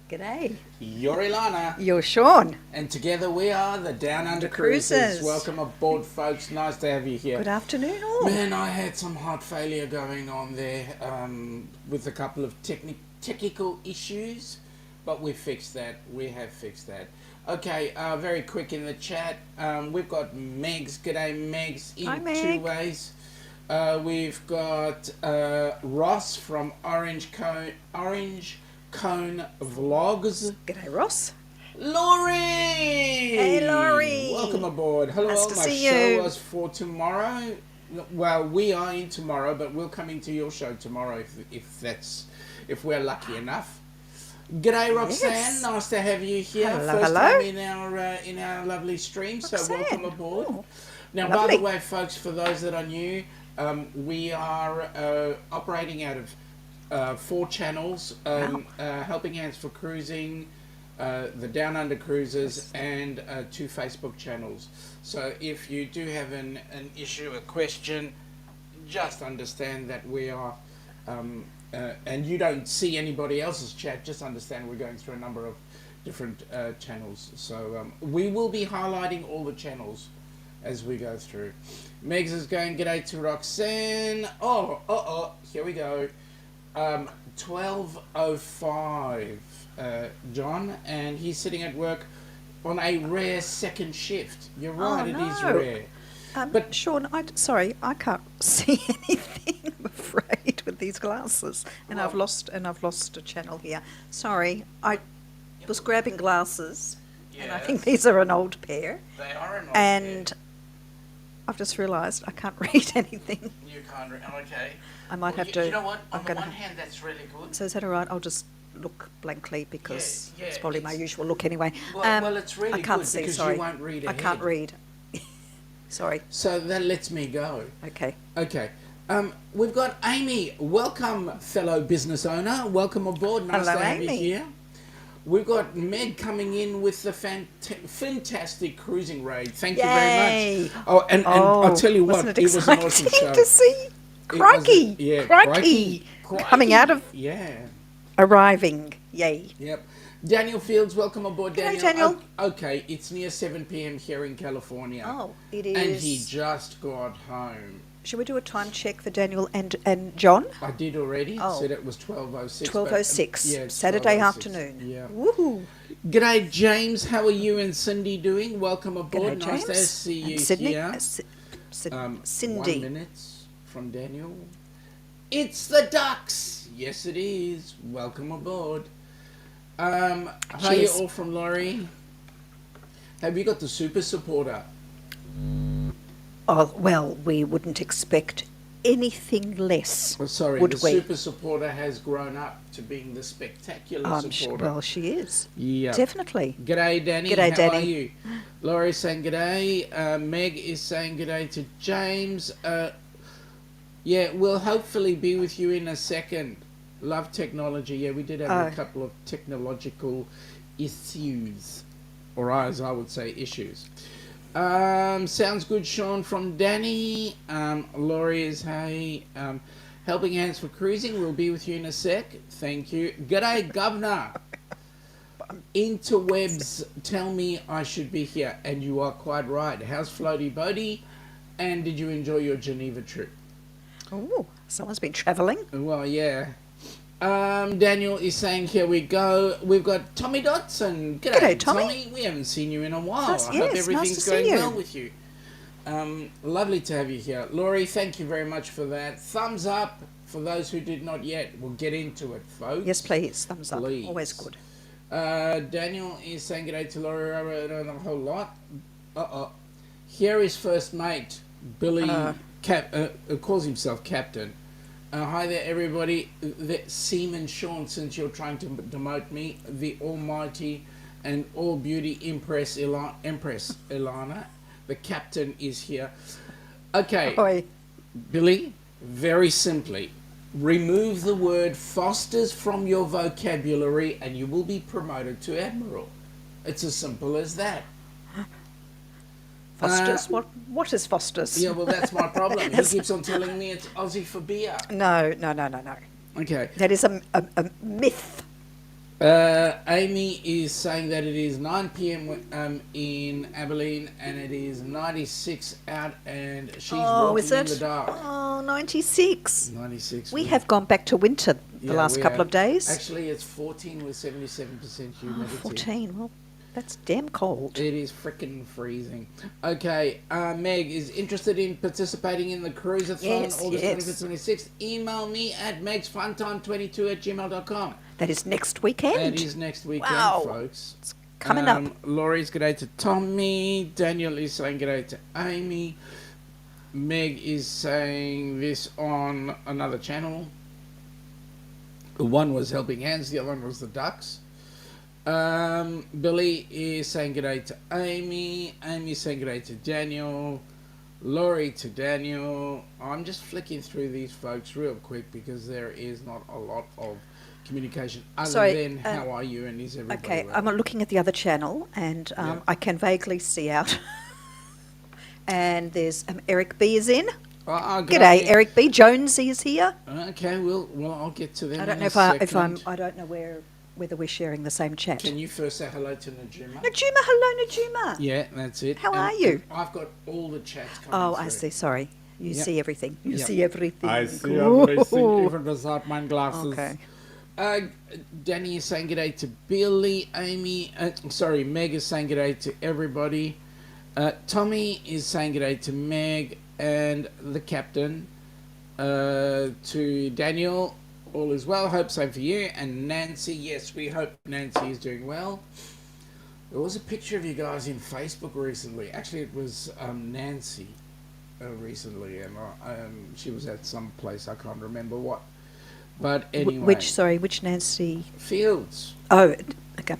G'day. You're Ilana. You're Sean. And together we are the Downunder Cruisers. Cruisers. Welcome aboard, folks. Nice to have you here. Good afternoon, all. Man, I had some heart failure going on there with a couple of technical issues, but we fixed that. We have fixed that. Okay, very quick in the chat. We've got Megs. G'day, Megs, in Hi, Meg. two ways. We've got Ross from Orange Cone Vlogs. G'day, Ross. Laurie! Hey, Laurie. Welcome aboard. Hello, Nice to my see show you. was for tomorrow. Well, we are in tomorrow, but we'll come into your show tomorrow if we're lucky enough. G'day, Roxanne. Yes. Nice to have you here. Hello, First hello. time in our lovely stream, so Roxanne. welcome aboard. Oh, Now, lovely. by the way, folks, for those that are new, we are operating out of 4 channels, Helping Hands for Cruising, the Down Under Cruisers, and 2 Facebook channels. So if you do have an issue, a question, just understand that we are, and you don't see anybody else's chat, just understand we're going through a number of different channels. So we will be highlighting all the channels as we go through. Megs is going, g'day to Roxanne. Here we go. 12:05, John, and he's sitting at work on a rare second shift. You're right, no. It is rare. But Sean, I can't see anything, I'm afraid, with these glasses. And I've lost a channel here. Sorry, I was grabbing glasses, and I think Yes. these are an old pair. They are an And I've just realised I can't read anything. you can't. Okay. I might have to. You know what? I'm On the gonna one hand, that's really good. So is that all right? I'll just look blankly because Yeah, it's probably my it's- usual look anyway. Well, it's really I can't good see, because sorry. you won't read I ahead. can't read. Sorry. So that lets me go. Okay. Okay. We've got Amy. Welcome, fellow business owner. Welcome aboard. Nice Hello, to have you Amy. here. We've got Meg coming in with the fantastic cruising raid. Thank you very much. Oh, and I'll tell you what, wasn't it was an awesome exciting show. to see? Crikey. Yeah, Crikey. Coming out of Yeah. arriving. Yay. Yep. Daniel Fields, welcome aboard, G'day, Daniel. Daniel. Okay, it's near 7 p.m. here in California. Oh, it is. And he just got home. Should we do a time check for Daniel and John? I did already. Oh. Said it was 12:06. 12:06. Yeah, it's Saturday 12:06. afternoon. Yeah. Woohoo. G'day, James. How are you and Cindy doing? Welcome aboard. G'day, Nice to James. see you And Sydney. here. Cindy. 1 minute from Daniel. It's the Ducks. Yes, it is. Welcome aboard. How are you Cheers. all from Laurie? Have you got the super supporter? Oh, well, we wouldn't expect anything less. Oh, sorry, would the we? super supporter has grown up to being the spectacular supporter. Well, she is. Yeah. Definitely. G'day, Danny. G'day, How Danny. are you? Laurie's saying g'day. Meg is saying g'day to James. Yeah, we'll hopefully be with you in a second. Love technology. Yeah, we did have a couple of technological issues. Or as I would say, issues. Sounds good, Sean, from Danny. Laurie is, hey. Helping Hands for Cruising. We'll be with you in a sec. Thank you. G'day, Governor. Interwebs tell me I should be here, and you are quite right. How's Floaty Boaty? And did you enjoy your Geneva trip? Oh, someone's been travelling. Well, yeah. Daniel is saying, here we go. We've got Tommy Dotson. G'day, Tommy. We haven't seen you in a while. Nice, I yes, hope nice everything's to see going you. well with you. Lovely to have you here. Laurie, thank you very much for that. Thumbs up for those who did not yet. We'll get into it, folks. Yes, please. Thumbs up. Please. Always good. Daniel is saying g'day to Laurie. I don't know a whole lot. Here is first mate, Billy, calls himself Captain. Hi there, everybody. Seaman Sean, since you're trying to demote me, the almighty and all beauty Empress Ilana, the captain is here. Okay, Oi. Billy, very simply, remove the word Foster's from your vocabulary and you will be promoted to Admiral. It's as simple as that. Foster's? What is Foster's? Yeah, well, that's my problem. He keeps on telling me it's Aussie for beer. No. Okay. That is a myth. Amy is saying that it is 9 p.m. In Abilene and it is 96 out and she's Oh, walking is in the it? dark. Oh, 96. 96. We have gone back to winter the last we couple have. of days. Actually, it's 14 with 77% Oh, humidity. 14. Well, that's damn cold. It is freaking freezing. Okay, Meg is interested in participating in the Cruise-a-thon Yes, August yes. 25th, 26th. Email me at megsfuntime22@gmail.com. That is next weekend. That is next weekend, Wow. folks. It's coming up. Laurie's g'day to Tommy. Daniel is saying g'day to Amy. Meg is saying this on another channel. One was Helping Hands, the other one was the Ducks. Billy is saying g'day to Amy. Amy is saying g'day to Daniel. Laurie to Daniel. I'm just flicking through these folks real quick because there is not a lot of communication other than how are you and is everybody Okay, well? I'm looking at the other channel and Yeah. I can vaguely see out. And there's Eric B is in. Oh, G'day, Eric B. Jonesy is here. Okay, well, I'll get to them. I don't in know a if I second. don't know whether we're sharing the same chat. Can you first say hello to Najuma? Najuma, hello Najuma. Yeah, that's it. How are you? I've got all the chats coming Oh, through. I see. Sorry, you Yep. see everything. You Yep. see everything. I see Ooh. everything, even without my glasses. Okay. Danny is saying g'day to Billy, Amy. Sorry, Meg is saying g'day to everybody. Tommy is saying g'day to Meg and the captain. To Daniel, all is well. Hope same for you. And Nancy, yes, we hope Nancy is doing well. There was a picture of you guys in Facebook recently. Actually, it was Nancy recently, and she was at some place I can't remember what. But anyway, Which Nancy? Fields. Oh, okay.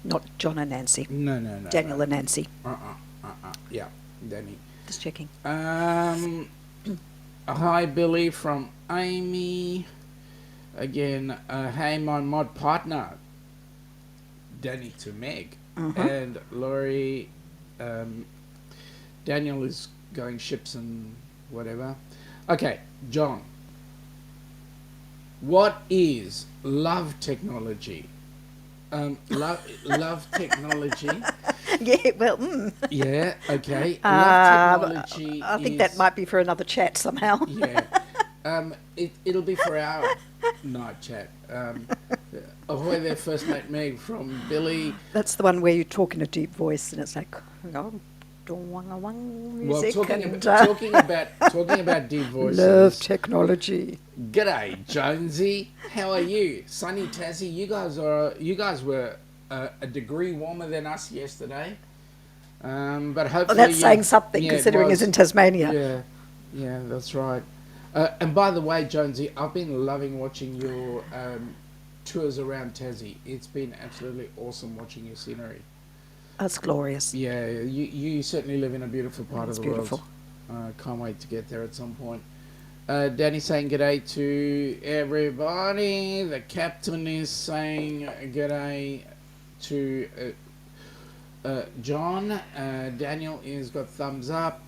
Not John and Nancy. No. Daniel and Nancy. Yeah, Danny. Just checking. Hi, Billy from Amy. Again, hey, my mod partner, Danny to Meg. And Laurie, Daniel is going ships and whatever. Okay, John. What is love technology? Love technology. Yeah, well, Yeah, okay. Love technology. I think that might be for another chat somehow. Yeah. It'll be for our night chat. Ahoy there, first mate Meg from Billy. That's the one where you talk in a deep voice and it's like, oh, music. Talking about deep voices. Love technology. G'day, Jonesy. How are you? Sunny Tassie. You guys were a degree warmer than us yesterday. But hopefully Well, that's saying something considering it's in Tasmania. Yeah, that's right. And by the way, Jonesy, I've been loving watching your tours around Tassie. It's been absolutely awesome watching your scenery. That's glorious. Yeah, you certainly live in a beautiful part of the beautiful. world. Can't wait to get there at some point. Danny saying g'day to everybody. The captain is saying g'day to John. Daniel is got thumbs up.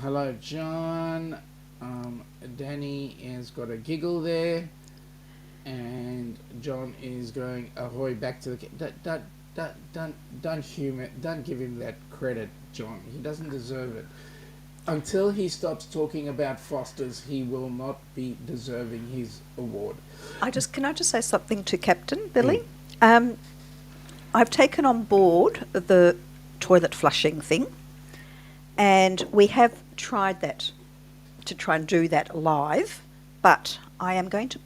Hello, John. Danny has got a giggle there. And John is going ahoy back to the... Don't give him that credit, John. He doesn't deserve it. Until he stops talking about Foster's, he will not be deserving his award. Can I just say something to Captain Billy? I've taken on board the toilet flushing thing, and we have tried that to try and do that live, but I am going to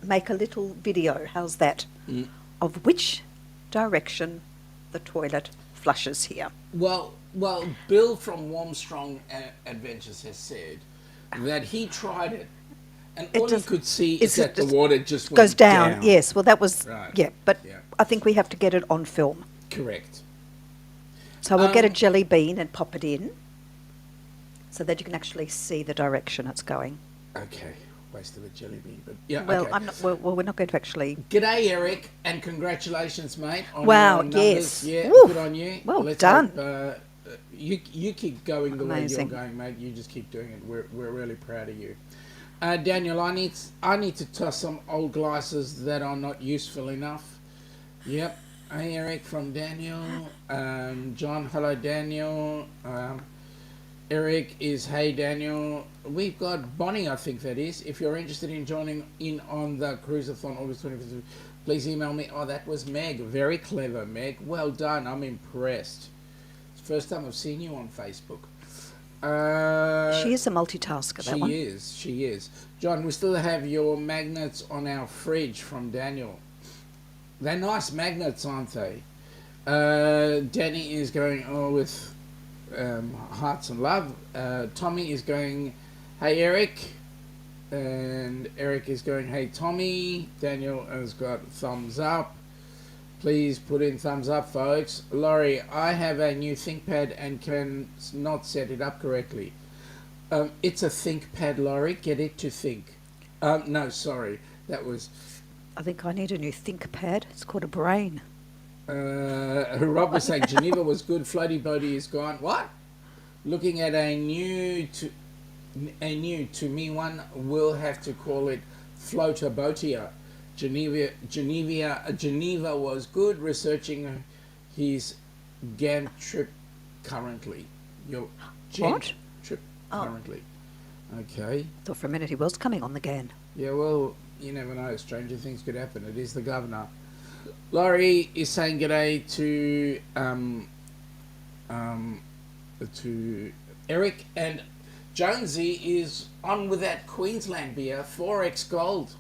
make a little video. How's that? Of which direction the toilet flushes here. Well, Bill from Warmstrong Adventures has said that he tried it, and all he could see is that the water just goes down. Yes, well, that was right. but I think we have to get it on film. Correct. So we'll get a jelly bean and pop it in, so that you can actually see the direction it's going. Okay. Waste of a jelly bean, but yeah. Well, okay. I'm not. Well, we're not going to actually. G'day, Eric, and congratulations, mate. On Wow, your numbers. yes. Yeah, Woo. good on you. Well Let's done. Hope, you keep going the Amazing. way you're going, mate. You just keep doing it. We're really proud of you. Daniel, I need to toss some old glasses that are not useful enough. Yep. Hey, Eric from Daniel. John, hello, Daniel. Eric is hey, Daniel. We've got Bonnie, I think that is. If you're interested in joining in on the Cruise-a-thon August 25th, please email me. Oh, that was Meg. Very clever, Meg. Well done. I'm impressed. It's the first time I've seen you on Facebook. She is a multitasker, that one. She is. John, we still have your magnets on our fridge from Daniel. They're nice magnets, aren't they? Danny is going with hearts and love. Tommy is going, hey, Eric. And Eric is going, hey, Tommy. Daniel has got thumbs up. Please put in thumbs up, folks. Laurie, I have a new ThinkPad and can not set it up correctly. It's a ThinkPad, Laurie. Get it to think. No, sorry. That was... I think I need a new ThinkPad. It's called a brain. Rob was saying Geneva was good. Floaty Boaty is gone. What? Looking at a new to me one. We'll have to call it Floater Boatia. Geneva was good. Researching his Ghent trip currently. Your What? Trip currently. Okay. Thought for a minute he was coming on the GAN. Yeah, well, you never know. Stranger things could happen. It is the governor. Laurie is saying g'day to Eric, and Jonesy is on with that Queensland beer, 4X Gold.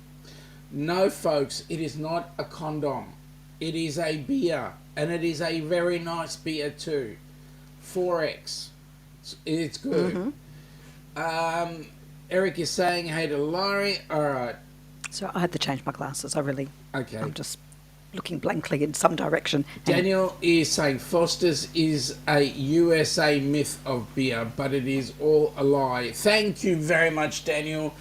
No, folks, it is not a condom. It is a beer, and it is a very nice beer too. 4X. It's good. Mm-hmm. Eric is saying hey to Laurie. All right. So I had to change my glasses. Okay. I'm just looking blankly in some direction. Daniel is saying Foster's is a USA myth of beer, but it is all a lie. Thank you very much, Daniel.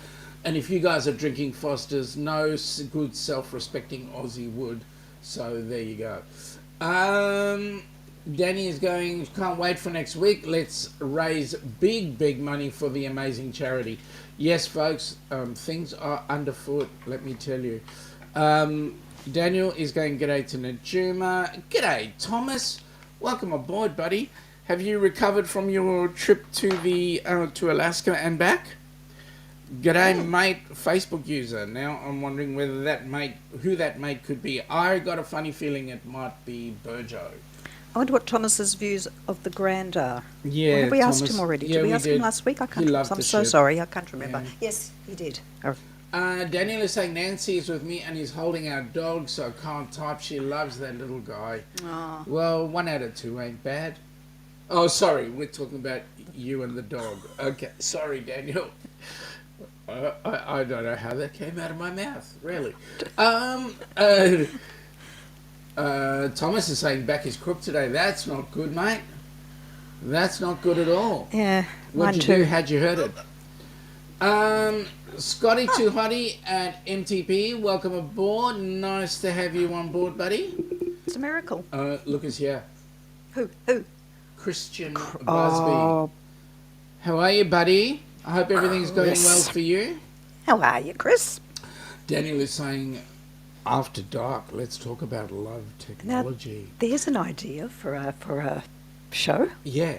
And if you guys are drinking Foster's, no good self-respecting Aussie would. So there you go. Danny is going, can't wait for next week. Let's raise big money for the amazing charity. Yes, folks, things are underfoot, let me tell you. Daniel is going, g'day to Najuma. G'day, Thomas. Welcome aboard, buddy. Have you recovered from your trip to the to Alaska and back? G'day, mate, Facebook user. Now I'm wondering whether who that mate could be. I got a funny feeling it might be Burjo. I wonder what Thomas's views of the Grand are. Yeah, or have we Thomas, asked him already? yeah, Did we we ask did. him last week? I can't. He loved I'm the so ship. sorry. I can't remember. Yeah. Yes, he did. Oh. Daniel is saying Nancy is with me and he's holding our dog, so I can't type. She loves that little guy. Oh. Well, 1 out of 2 ain't bad. Oh, sorry, we're talking about you and the dog. Okay, sorry, Daniel. I don't know how that came out of my mouth, really. Thomas is saying back is crook today. That's not good, mate. That's not good at all. Yeah, mine What'd you too. do? How'd you heard it? Scotty Too Hottie at MTP, welcome aboard. Nice to have you on board, buddy. It's a miracle. Look who's here. Who? Christian Busby. Oh, How are you, buddy? I hope everything's going Chris. well for you. how are you, Chris? Daniel is saying, after dark, let's talk about love technology. There's an idea for a show. Yeah.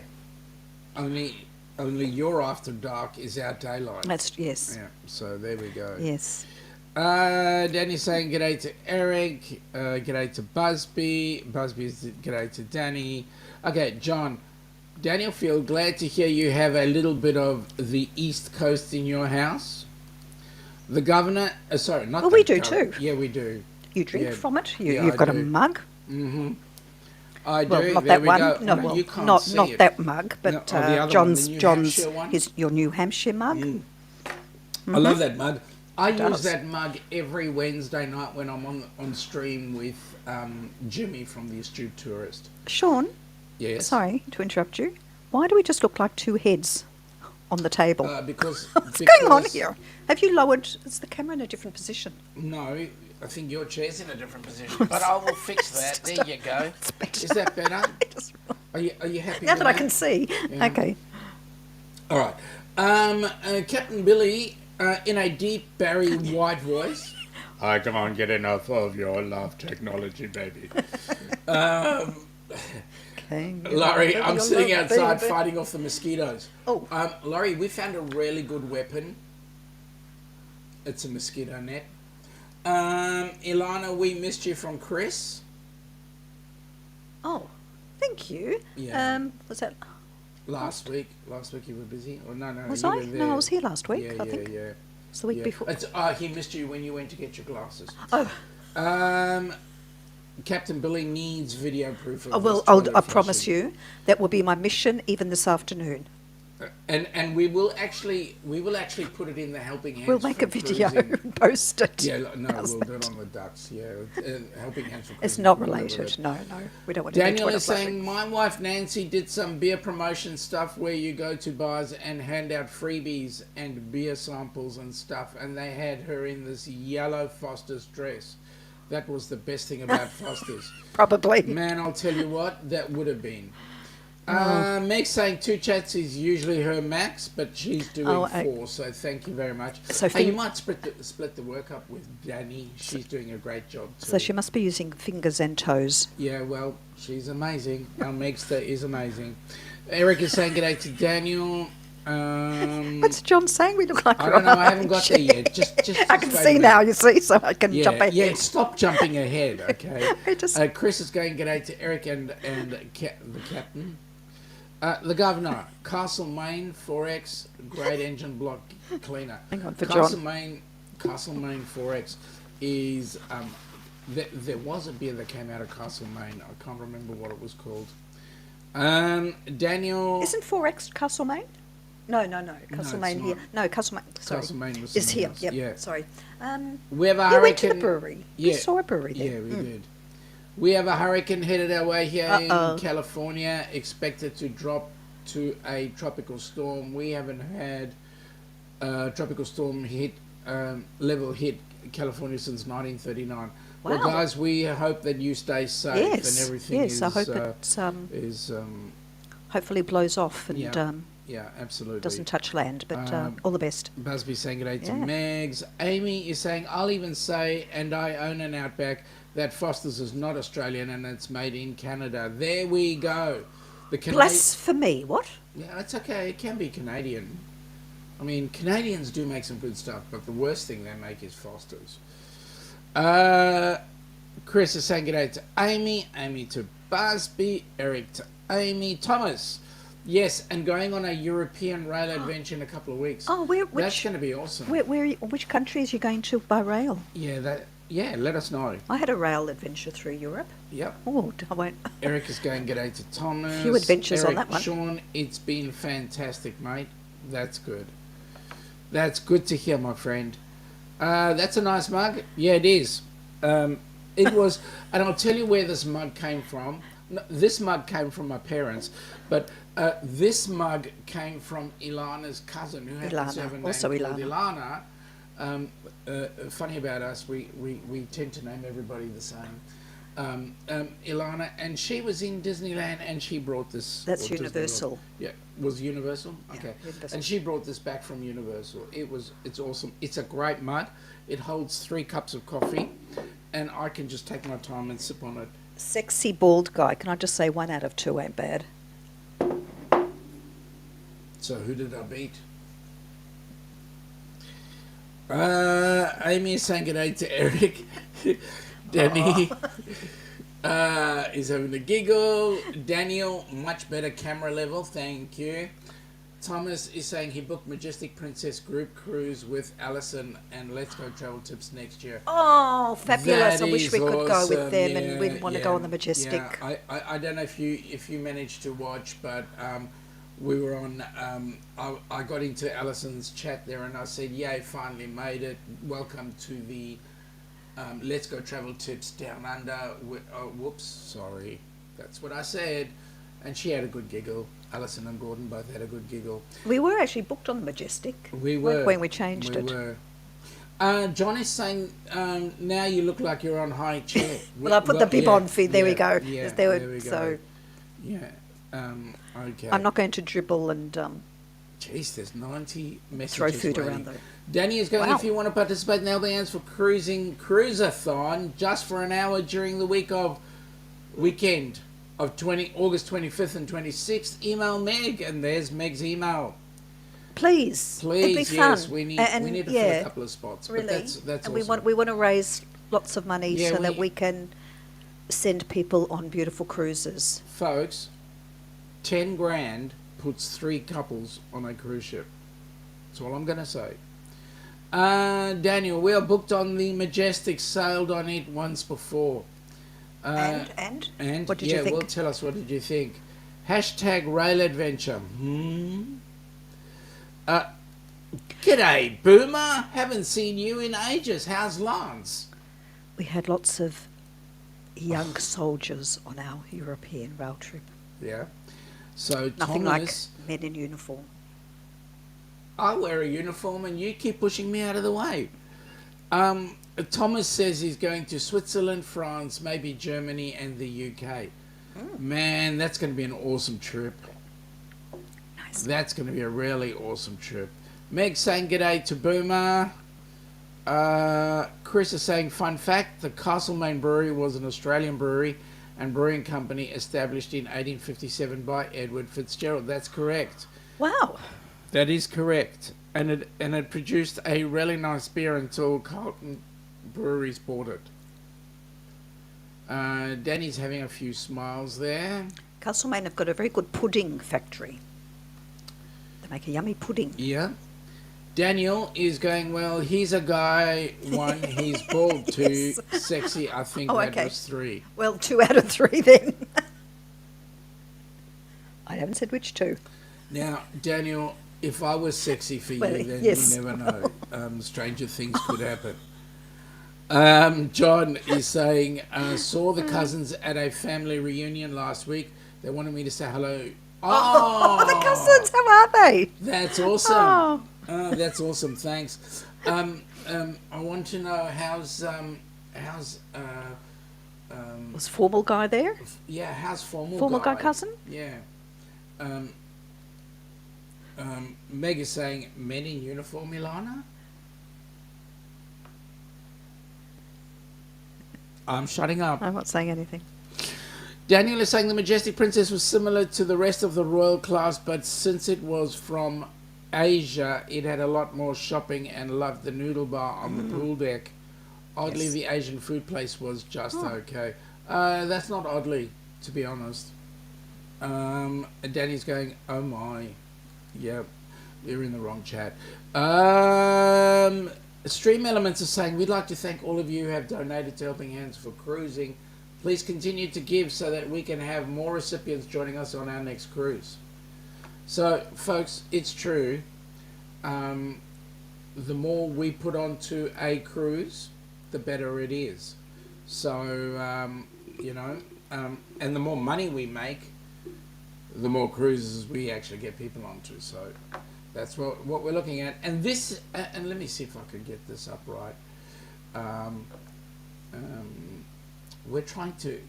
Only your after dark is our daylight. Yes. Yeah, so there we go. Yes. Danny's saying g'day to Eric, g'day to Busby, Busby's g'day to Danny. Okay, John, Daniel Field, glad to hear you have a little bit of the East Coast in your house. The governor, sorry, not Well, the we do governor. too. Yeah, we do. You drink Yeah. from it. Yeah, You've I got a do. mug. Mm-hmm. I do. Well, not There that we one. go. No, No, well, you can't not see not it. that mug, but No, oh, the other one, John's the New John's Hampshire one? his your New Hampshire mug. I love that mug. I use does. that mug every Wednesday night when I'm on stream with Jimmy from the Astute Tourist. Sean, Yes. sorry to interrupt you. Why do we just look like two heads on the table? Because What's going on here? Have you lowered? Is the camera in a different position? No, I think your chair's in a different position. But I will fix that. There you go. Is that better? Are you happy? Now with that I can see. Yeah. Okay. All right. Captain Billy in a deep Barry White voice. I can't get enough of your love technology, baby. Laurie, I'm sitting outside fighting off the mosquitoes. Oh. Laurie, we found a really good weapon. It's a mosquito net. Ilana, we missed you from Chris. Oh, thank you. Yeah. Was that Last week you were busy. Or no, was you I? were there. No, I was here last week. Yeah, I think yeah. it's the week before. He missed you when you went to get your glasses. Oh. Captain Billy needs video proof of I will. I promise you that will be my mission even this afternoon. And we will actually put it in the helping hands. We'll make a video and post it. Yeah, no, we'll do it on the ducks. Yeah, helping hands for cruising. It's not related. No, we don't want to. Daniel is saying, my wife Nancy did some beer promotion stuff where you go to bars and hand out freebies and beer samples and stuff, and they had her in this yellow Foster's dress. That was the best thing about Foster's. Probably. Man, I'll tell you what, that would have been. Meg's saying 2 chats is usually her max, but she's doing 4, so thank you very much. So you might split the work up with Danny. She's doing a great job too. So she must be using fingers and toes. Yeah, well, she's amazing. Our Megster is amazing. Eric is saying g'day to Daniel. What's John saying? We look like I don't know. I haven't got there yet. Just I can see now. You see, so I can jump ahead. Yeah, stop jumping ahead. Okay. Chris is going g'day to Eric and the captain. The governor, Castlemaine 4X, great engine block cleaner. Hang on for Castlemaine 4X is there was a beer that came out of Castlemaine. I can't remember what it was called. Daniel, isn't 4X Castlemaine? No. Castlemaine here. No, Castlemaine. Sorry, Castlemaine was is here. else. Yep. Yeah. Sorry. We have a you hurricane. went to the brewery. Yeah. You saw a brewery there. Yeah, we did. We have a hurricane headed our way here in California, expected to drop to a tropical storm. We haven't had a tropical storm level hit California since 1939. Wow. Well, guys, we hope that you stay safe and everything is... I hope it hopefully blows off and yeah, absolutely. doesn't touch land, but all the best. Busby saying good day to Megs. Amy is saying, I'll even say, and I own an Outback, that Foster's is not Australian and it's made in Canada. There we go. Blasphemy, what? Yeah, it's okay. It can be Canadian. I mean, Canadians do make some good stuff, but the worst thing they make is Foster's. Chris is saying good day to Amy. Amy to Busby. Eric to Amy. Thomas. Yes, and going on a European rail adventure in a couple of weeks. Oh, that's going to be awesome. Which countries are you going to by rail? Yeah, let us know. I had a rail adventure through Europe. Yep. Oh, I won't. Eric is going g'day to Thomas. A few adventures on that one. Sean, it's been fantastic, mate. That's good. That's good to hear, my friend. That's a nice mug. Yeah, it is. It was, and I'll tell you where this mug came from. No, this mug came from my parents, but this mug came from Ilana's cousin, who happens to have a name called Ilana. Funny about us, we tend to name everybody the same. Ilana, and she was in Disneyland, and she brought this. That's Universal. Yeah, was Universal? Okay. Yeah, Universal. And she brought this back from Universal. It's awesome. It's a great mug. It holds 3 cups of coffee, and I can just take my time and sip on it. Sexy bald guy. Can I just say 1 out of 2 ain't bad? So who did I beat? Amy is saying good day to Eric. Danny is having a giggle. Daniel, much better camera level, thank you. Thomas is saying he booked Majestic Princess group cruise with Alison and Let's Go Travel Tips next year. Oh, fabulous. That I wish we could awesome. go with them, and we'd want to go on the Majestic. Yeah. I don't know if you managed to watch, but we were on, I got into Alison's chat there and I said, yay, finally made it. Welcome to the Let's Go Travel Tips Down Under. Whoops, sorry. That's what I said. And she had a good giggle. Alison and Gordon both had a good giggle. We were actually booked on the Majestic. We were. When we changed it. We were. John is saying, now you look like you're on high chair. Well, I put the bib on for you. There we go. Yeah, there we go. So, yeah. Okay. I'm not going to dribble and Jeez, there's 90 messages. Throw food waiting. around though. Danny is going, Wow. if you want to participate in the Helping Hands for Cruising Cruise-a-thon just for an hour during the weekend of August 25th and 26th, email Meg, and there's Meg's email. Please, it'd be Please, fun. yes, we need to fill a couple of spots. Really, but that's and awesome. we want to raise lots of money Yeah, so that we can send people on beautiful cruises. Folks, 10 grand puts 3 couples on a cruise ship. That's all I'm going to say. Daniel, we are booked on the Majestic, sailed on it once before. And what did you think? Well, tell us, what did you think? Hashtag rail adventure. G'day, Boomer. Haven't seen you in ages. How's Lance? We had lots of young soldiers on our European rail trip. Yeah. So Nothing Thomas, like men in uniform. I wear a uniform and you keep pushing me out of the way. Thomas says he's going to Switzerland, France, maybe Germany and the UK. Man, that's going to be an awesome trip. Nice. That's going to be a really awesome trip. Meg saying g'day to Boomer. Chris is saying, fun fact, the Castlemaine Brewery was an Australian brewery and brewing company established in 1857 by Edward Fitzgerald. That's correct. Wow. That is correct. And it produced a really nice beer until Carlton Breweries bought it. Danny's having a few smiles there. Castlemaine have got a very good pudding factory. They make a yummy pudding. Yeah. Daniel is going, well, he's a guy, 1, he's bald, 2, Yes. sexy, I think Oh, that okay. was 3. Well, 2 out of 3 then. I haven't said which 2. Now, Daniel, if I was sexy for you, Well, then yes. you never know. Stranger things could happen. John is saying, saw the cousins at a family reunion last week. They wanted me to say hello. Oh, the cousins, how are they? That's awesome. Oh. That's awesome. Thanks. I want to know how's Was formal guy there? how's Formal guy cousin? Yeah. Meg is saying men in uniform, Ilana. I'm shutting up. I'm not saying anything. Daniel is saying the Majestic Princess was similar to the rest of the royal class, but since it was from Asia, it had a lot more shopping and loved the noodle bar on the pool deck. Oddly, Yes. the Asian food place was just okay. That's not oddly, to be honest. Danny's going, oh my. Yep, you're in the wrong chat. Stream Elements are saying, we'd like to thank all of you who have donated to Helping Hands for Cruising. Please continue to give so that we can have more recipients joining us on our next cruise. So, folks, it's true. The more we put onto a cruise, the better it is. So, and the more money we make, the more cruises we actually get people onto. So, that's what we're looking at. And this, and let me see if I could get this up right. We're trying to,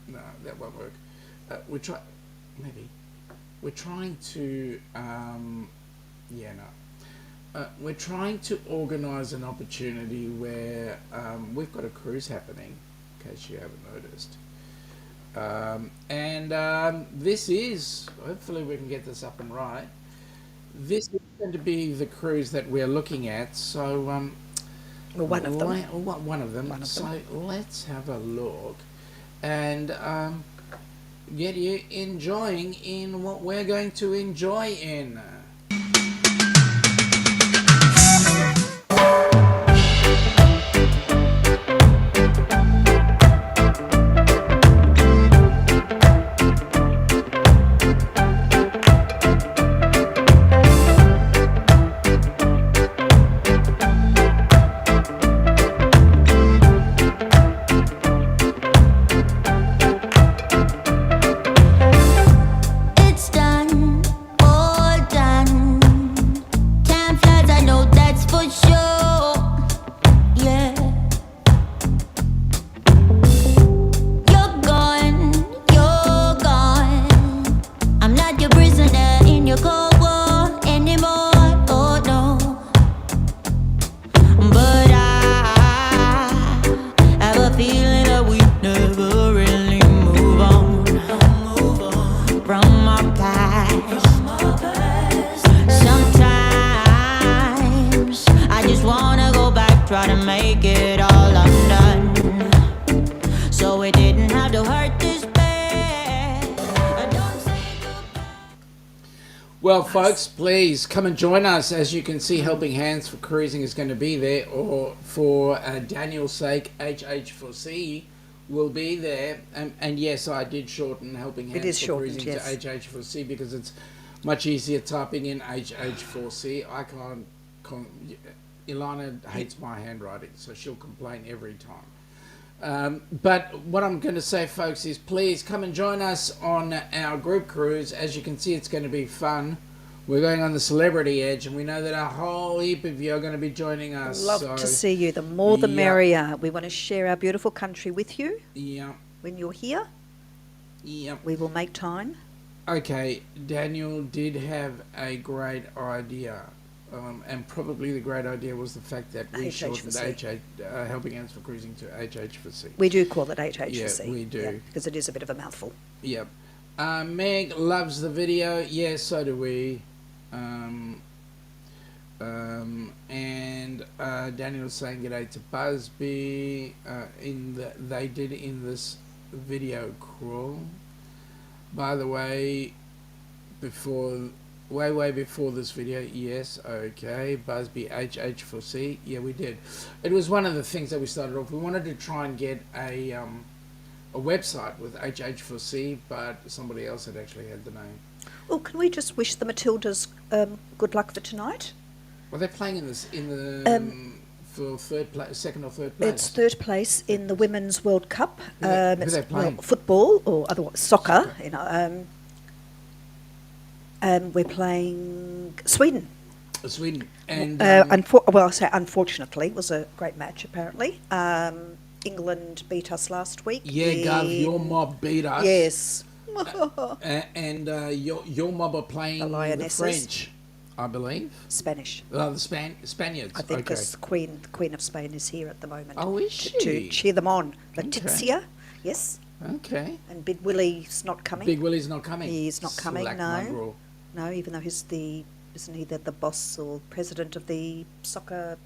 no, that won't work. We're trying to, we're trying to organise an opportunity where we've got a cruise happening, in case you haven't noticed. This is, hopefully we can get this up and right. This is going to be the cruise that we're looking at. So, Well, one of them. One of them. So let's have a look and get you enjoying in what we're going to enjoy in. It's done, all done. Well, folks, please come and join us. As you can see, Helping Hands for Cruising is going to be there, or for Daniel's sake, HH4C will be there. And yes, I did shorten Helping Hands for Cruising to HH4C because it's much easier typing in HH4C. I can't. Ilana hates my handwriting, so she'll complain every time. But what I'm going to say, folks, is please come and join us on our group cruise. As you can see, it's going to be fun. We're going on the Celebrity Edge, and we know that a whole heap of you are going to be joining us. Love to see you. The more the merrier. We want to share our beautiful country with you. Yeah. When you're here. Yeah. We will make time. Okay, Daniel did have a great idea. And probably the great idea was the fact that we shortened Helping Hands for Cruising to HH4C. We do call it HH4C. Yeah, we do. Because it is a bit of a mouthful. Yep. Meg loves the video. Yes, so do we. And Daniel's saying g'day to Busby. They did in this video crawl. By the way, way before this video, yes, okay, Busby HH4C, yeah, we did. It was one of the things that we started off. We wanted to try and get a website with HH4C, but somebody else had actually had the name. Well, can we just wish the Matildas good luck for tonight? Well, they're playing in for second or third place. It's third place in the Women's World Cup. Who are they playing? Well, football or otherwise soccer, you know. We're playing Sweden. Sweden. And I say unfortunately, it was a great match apparently. England beat us last week. Yeah, Gov, your mob beat us. Yes. And your mob are playing the French, I believe. Spanish. The Spaniards. I think because the Queen of Spain is here at the moment. Oh, is she? To cheer them on. Letizia, yes. Okay. And Big Willie's not coming. Big Willie's not coming. He's not coming, Slack no. mongrel. No, even though isn't he the boss or president of the soccer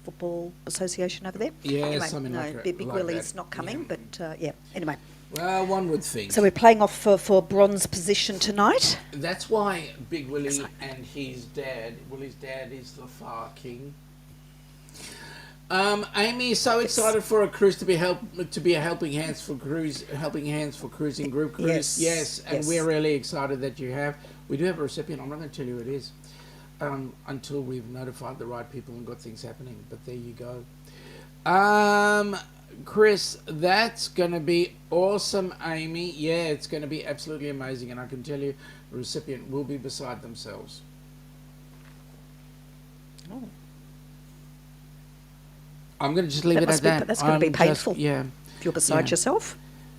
football association over there? Yeah, anyway, something like that. Big Willie's not coming, yeah. but anyway. Well, one would think. So we're playing off for bronze position tonight. That's why Big Willie and his dad, Willie's dad is the Far King. Amy is so excited for a cruise to be a Helping Hands for Cruising group cruise. Yes, and we're really excited that you have. We do have a recipient. I'm not going to tell you who it is until we've notified the right people and got things happening. But there you go. Chris, that's going to be awesome, Amy. Yeah, it's going to be absolutely amazing, and I can tell you, the recipient will be beside themselves. Oh. I'm going to just leave it at that. That's going to be painful. If you're beside yourself.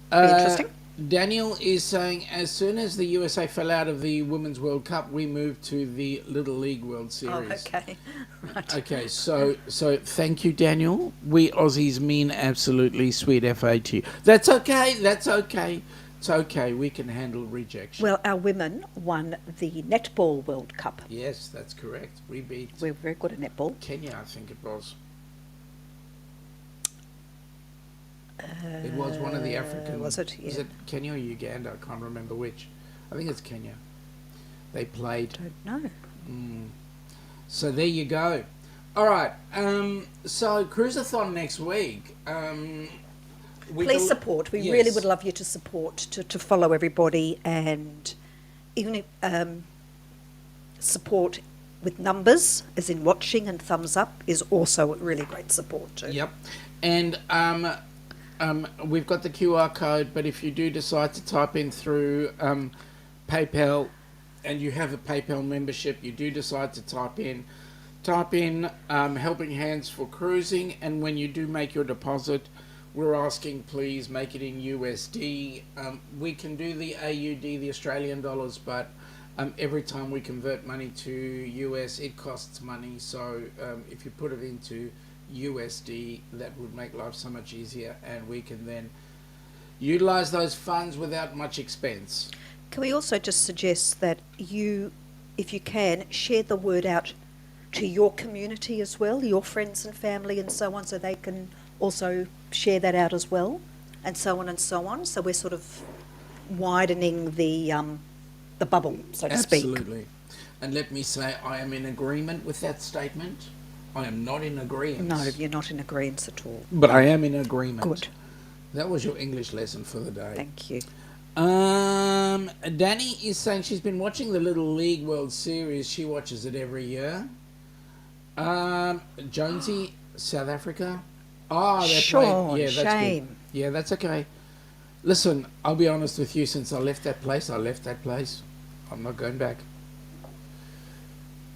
Be interesting. Daniel is saying, as soon as the USA fell out of the Women's World Cup, we moved to the Little League World Series. Oh, okay. Right. Okay, so thank you, Daniel. We Aussies mean absolutely sweet FA to you. That's okay. That's okay. It's okay. We can handle rejection. Well, our women won the Netball World Cup. Yes, that's correct. We beat... We're very good at netball. Kenya, I think it was. It was one of the African... Was it? Yeah. Was it Kenya or Uganda? I can't remember which. I think it's Kenya. They played. Don't know. So there you go. All right. So Cruise-a-thon next week. Please support. We really would love you to support, to follow everybody, and even support with numbers, as in watching and thumbs up, is also really great support too. Yep. And we've got the QR code, but if you do decide to type in through PayPal, and you have a PayPal membership, you do decide to type in Helping Hands for Cruising, and when you do make your deposit, we're asking please make it in USD. We can do the AUD, the Australian dollars, but every time we convert money to US, it costs money. So if you put it into USD, that would make life so much easier, and we can then utilize those funds without much expense. Can we also just suggest that you, if you can, share the word out to your community as well, your friends and family and so on, so they can also share that out as well, and so on and so on. So we're sort of widening the the bubble, so to speak. Absolutely. And let me say, I am in agreement with that statement. I am not in agreement. No, you're not in agreement at all. But I am in agreement. Good. That was your English lesson for the day. Thank you. Danny is saying she's been watching the Little League World Series. She watches it every year. Jonesy, South Africa. Oh, they're Sean, playing. Yeah, that's shame. good. Yeah, that's okay. Listen, I'll be honest with you. Since I left that place, I'm not going back.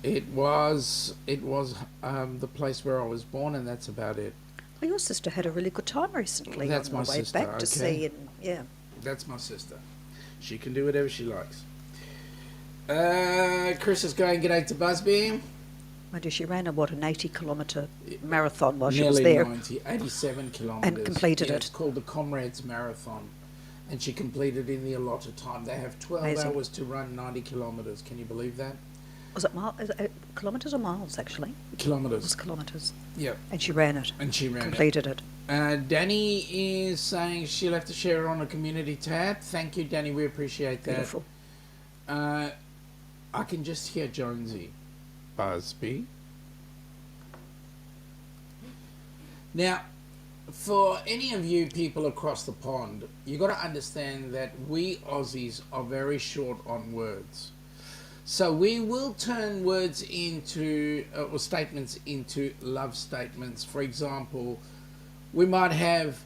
It was the place where I was born, and that's about it. Well, your sister had a really good time recently That's on my the way sister, back to okay. see, and yeah. That's my sister. She can do whatever she likes. Chris is going, g'day to Busby. My dear, she ran an 80-kilometre marathon while she Nearly was there. 90, 87 kilometres. And completed it. It's called the Comrades Marathon. And she completed in the allotted time. They have 12 Amazing. hours to run 90 kilometres. Can you believe that? Was it kilometres or miles, actually? It Kilometres. was kilometres. Yeah. And she ran it. And she ran Completed it. Danny is saying she'll have to share it on a community tab. Thank you, Danny. We appreciate that. Beautiful. I can just hear Jonesy. Busby. Now, for any of you people across the pond, you got to understand that we Aussies are very short on words. So we will turn words into, or statements into love statements. For example, we might have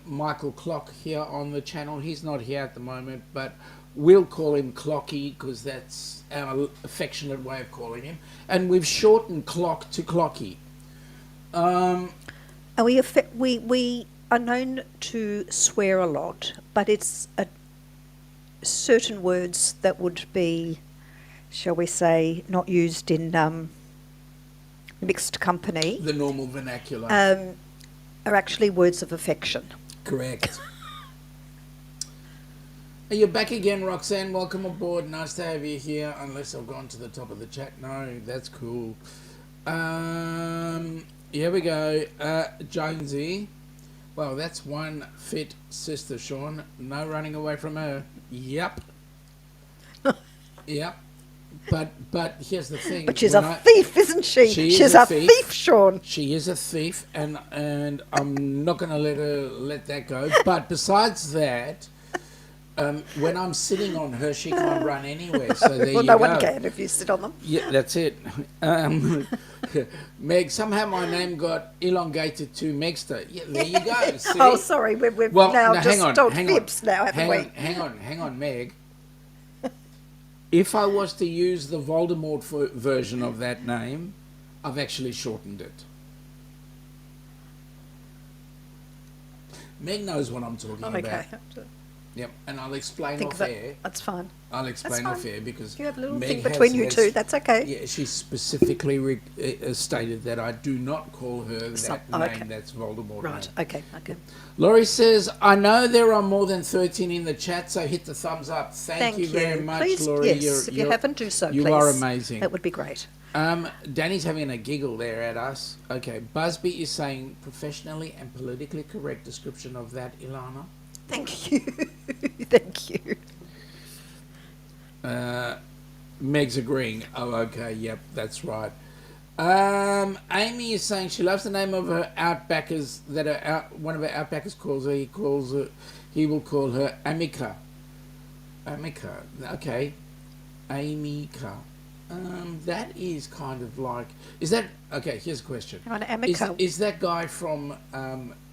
Michael Clock here on the channel. He's not here at the moment, but we'll call him Clocky because that's our affectionate way of calling him. And we've shortened Clock to Clocky. And we are known to swear a lot, but it's certain words that would be, shall we say, not used in mixed company. The normal vernacular. Are actually words of affection. Correct. Are you back again, Roxanne? Welcome aboard. Nice to have you here. Unless I've gone to the top of the chat. No, that's cool. Here we go. Jonesy. Well, that's one fit sister, Sean. No running away from her. Yep. Yep. But here's the thing. But she's a thief, isn't she? She's a thief, Sean. She is a thief, and I'm not going to let that go. But besides that, when I'm sitting on her, she can't run anywhere. So there Well, you no go. one can if you sit on them. Yeah, that's it. Meg, somehow my name got elongated to Megster. Yeah, there you go. See? Oh, sorry, we've now just told fibs now, haven't we? Hang on, Meg. If I was to use the Voldemort version of that name, I've actually shortened it. Meg knows what I'm talking about. Okay. Yep, and I'll explain Think off of air. it. That's fine. I'll explain That's off fine. air because You have a little Meg thing between you has- two. That's okay. Yeah, she specifically stated that I do not call her that name. okay. That's Voldemort. Right. name. Okay. Laurie says, I know there are more than 13 in the chat, so hit the thumbs up. Thank you you very much, Please, Laurie. yes, if you haven't, do so, you please. are amazing. That would be great. Danny's having a giggle there at us. Okay, Busby is saying professionally and politically correct description of that, Ilana. Thank you. Thank you. Meg's agreeing. Oh, okay. Yep, that's right. Amy is saying she loves the name of her outbackers that are out. One of her outbackers calls her. He will call her Amica. Amica. Okay. Amica. That is kind of like. Is that okay? Here's a question. Hang on, Amica. Is that guy from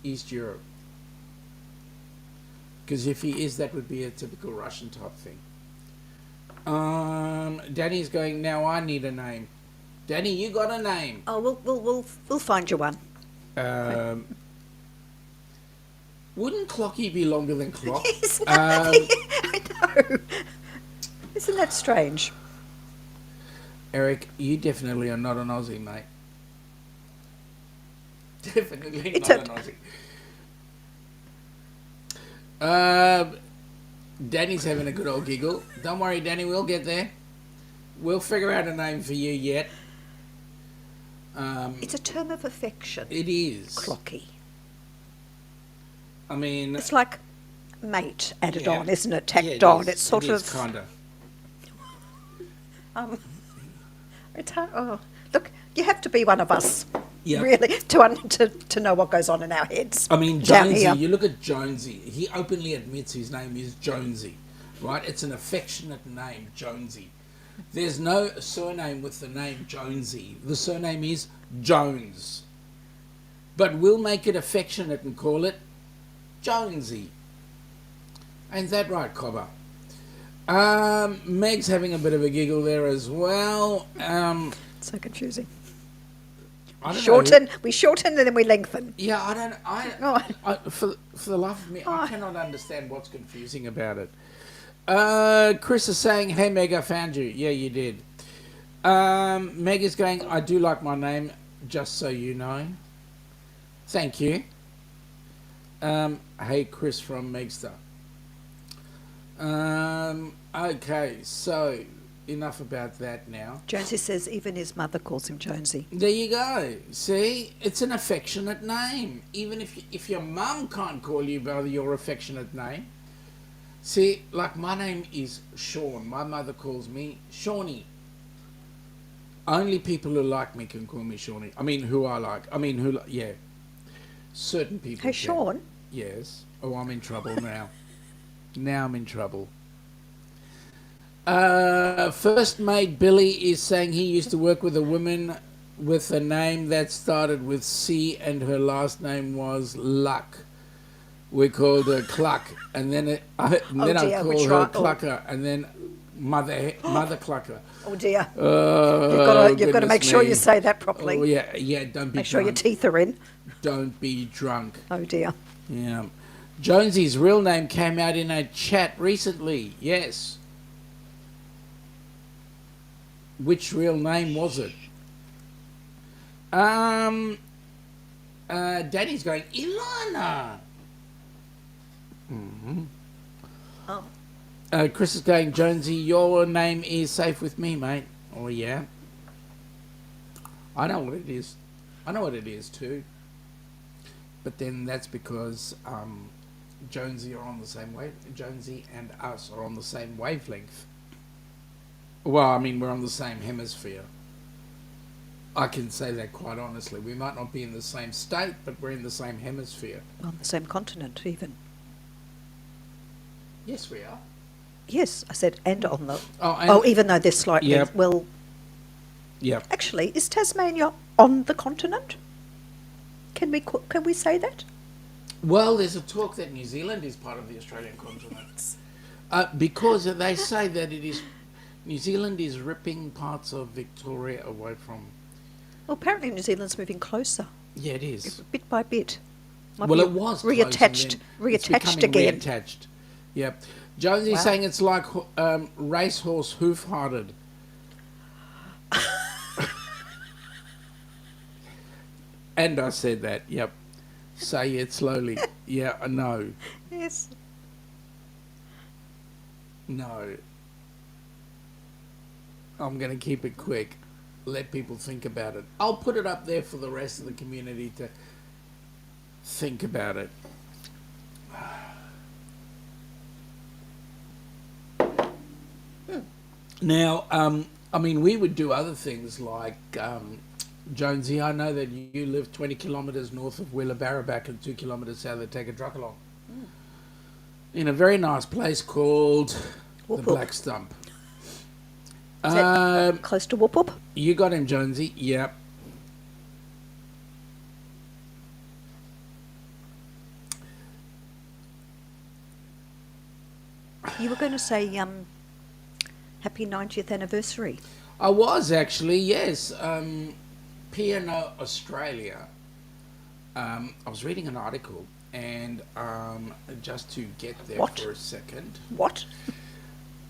East Europe? Because if he is, that would be a typical Russian type thing. Danny's going, now I need a name. Danny, you got a name. Oh, we'll find you one. Wouldn't Clocky be longer than Clock? I know. Isn't that strange? Eric, you definitely are not an Aussie, mate. Definitely It's not an Aussie. Danny's having a good old giggle. Don't worry, Danny, we'll get there. We'll figure out a name for you yet. It's a term of affection. It is. Clocky. I mean... It's like mate added Yeah. on, isn't it? Tacked Yeah, it on. is. It's sort It is, of... kinda. It's hard. Oh, look, you have to be one of us, Yeah. really, to know what goes on in our heads. I mean, down Jonesy, here. you look at Jonesy, he openly admits his name is Jonesy, right? It's an affectionate name, Jonesy. There's no surname with the name Jonesy. The surname is Jones. But we'll make it affectionate and call it Jonesy. Ain't that right, Cobber? Meg's having a bit of a giggle there as well. So confusing. I don't know. We shorten and then we lengthen. Yeah, Oh. for the life of me, I Oh. cannot understand what's confusing about it. Chris is saying, "Hey Meg, I found you." Yeah, you did. Meg is going, "I do like my name, just so you know." Thank you. Hey Chris from Megster. Okay, so enough about that now. Jonesy says even his mother calls him Jonesy. There you go. See, it's an affectionate name. Even if your mum can't call you by your affectionate name. See, like my name is Sean. My mother calls me Shawnee. Only people who like me can call me Shawnee. I mean, who I like. I mean, yeah. Certain people Hey, can. Sean. Yes. Oh, I'm in trouble now. Now I'm in trouble. First mate Billy is saying he used to work with a woman with a name that started with C and her last name was Luck. We called her Cluck, and then I dear, call which her right- Clucker, and then Mother Clucker. Oh dear. Oh, You've got to make goodness sure me. you say that properly. Oh yeah. Don't be Make sure your drunk. teeth are in. Don't be drunk. Oh dear. Yeah. Jonesy's real name came out in a chat recently. Yes. Which real name was it? Danny's going, Ilana. Oh. Chris is going, Jonesy, your name is safe with me, mate. Oh, yeah. I know what it is. I know what it is, too. But then that's because Jonesy are on the same wave. Jonesy and us are on the same wavelength. Well, I mean, we're on the same hemisphere. I can say that quite honestly. We might not be in the same state, but we're in the same hemisphere. On the same continent, even. Yes, we are. Yes, I said, and on the. Oh, Even though they're slightly. Yep. Well, yeah. actually, is Tasmania on the continent? Can we say that? Well, there's a talk that New Zealand is part of the Australian continent. Because they say that it is. New Zealand is ripping parts of Victoria away from. Well, apparently New Zealand's moving closer, Yeah, it is. bit by bit. Might Well, be it was close and reattached, then it's reattached becoming again. Reattached. Yep. Jonesy's Wow. saying it's like racehorse hoof-hearted. And I said that. Yep. Say it slowly. Yeah, I know. Yes. No. I'm going to keep it quick. Let people think about it. I'll put it up there for the rest of the community to think about it. Now, I mean, we would do other things like, Jonesy, I know that you live 20 kilometres north of Willabarabak and 2 kilometres south of Tegadruckalong. In a very nice place called Whoop the Whoop. Black Stump. Is that close to Whoop Whoop? You got him, Jonesy. Yep. You were going to say happy 90th anniversary. I was actually, yes. P&O Australia. I was reading an article, and just to get there What? for a second. What?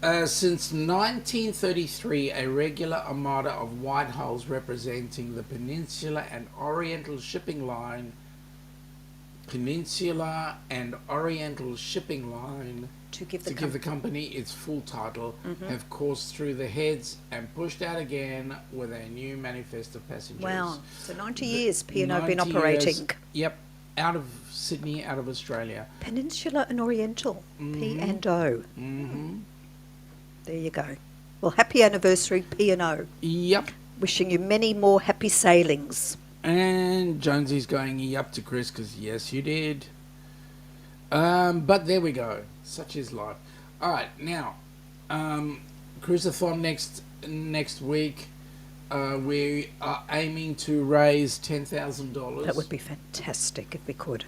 Since 1933, a regular armada of white hulls representing the Peninsula and Oriental Shipping Line, To give the, to give the company its full title, have coursed through the heads and pushed out again with a new manifest of passengers. Wow. So 90 years P&O 90 been operating. years, yep, out of Sydney, out of Australia. Peninsula and Oriental. P&O. Mm-hmm. There you go. Well, happy anniversary, P&O. Yep. Wishing you many more happy sailings. And Jonesy's going yep to Chris because yes, you did. But there we go. Such is life. All right, now, Cruise-a-thon next week. We are aiming to raise $10,000. That would be fantastic if we could.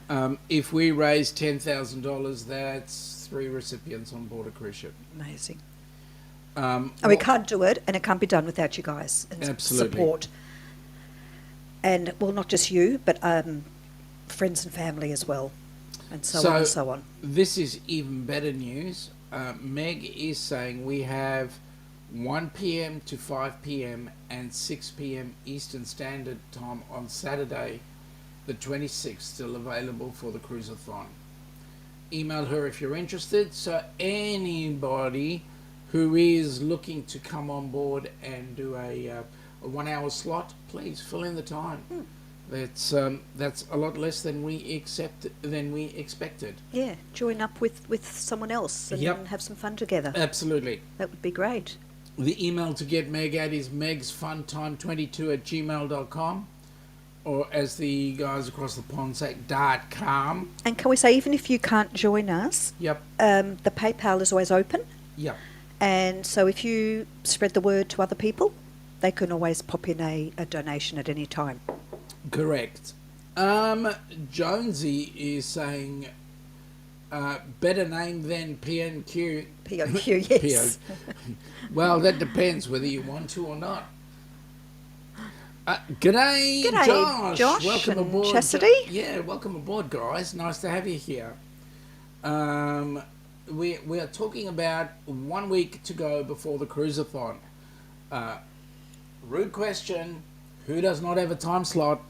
If we raise $10,000, that's 3 recipients on board a cruise ship. Amazing. And we can't do it, and it can't be done without you guys and Absolutely. support. And, well, not just you, but friends and family as well, and so on and so on. This is even better news. Meg is saying we have 1 p.m. to 5 p.m. and 6 p.m. Eastern Standard Time on Saturday, the 26th, still available for the Cruise-a-thon. Email her if you're interested. So anybody who is looking to come on board and do a 1 hour slot, please fill in the time. That's a lot less than we expected. Yeah, join up with someone else and Yep. have some fun together. Absolutely. That would be great. The email to get Meg at is megsfuntime22@gmail.com, or as the guys across the pond say, .com. And can we say, even if you can't join us, Yep. the PayPal is always open. Yep. And so if you spread the word to other people, they can always pop in a donation at any time. Correct. Jonesy is saying better name than PNQ. POQ, yes. Well, that depends whether you want to or not. G'day, G'day, Josh welcome and aboard. Chastity. Yeah, welcome aboard, guys. Nice to have you here. We are talking about 1 week to go before the Cruise-a-thon. Rude question. Who does not have a time slot?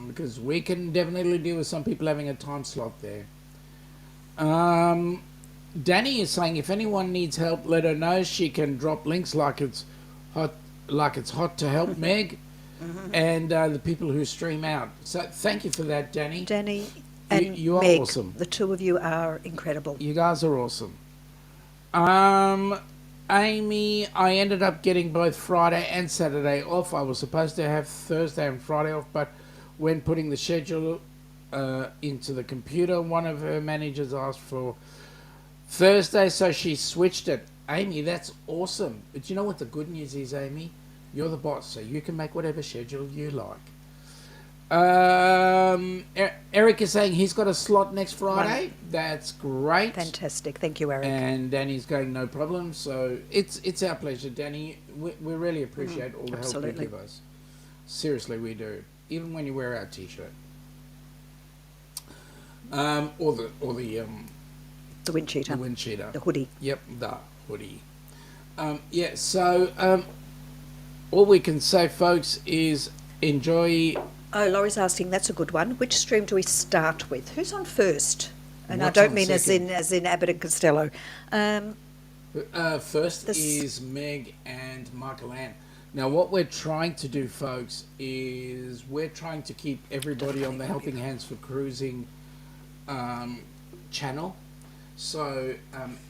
Because we can definitely deal with some people having a time slot there. Danny is saying if anyone needs help, let her know. She can drop links like it's hot to help Meg and the people who stream out. So thank you for that, Danny. Danny and you are Meg, awesome. the two of you are incredible. You guys are awesome. Amy, I ended up getting both Friday and Saturday off. I was supposed to have Thursday and Friday off, but when putting the schedule into the computer, one of her managers asked for Thursday, so she switched it. Amy, that's awesome. But you know what the good news is, Amy? You're the boss, so you can make whatever schedule you like. Eric is saying he's got a slot next Friday. Right. That's great. Fantastic. Thank you, Eric. And Danny's going no problem. So it's our pleasure, Danny. We really appreciate all the absolutely. help you give us. Seriously, we do. Even when you wear our t-shirt. Or the The wind cheater. the wind cheater. The hoodie. Yep, the hoodie. So all we can say, folks, is enjoy. Oh, Laurie's asking, that's a good one. Which stream do we start with? Who's on first? And What's I don't on mean second? as in Abbott and Costello. First This- is Meg and Michael Ann. Now, what we're trying to do, folks, is we're trying to keep everybody on the Helping Hands for Cruising channel. So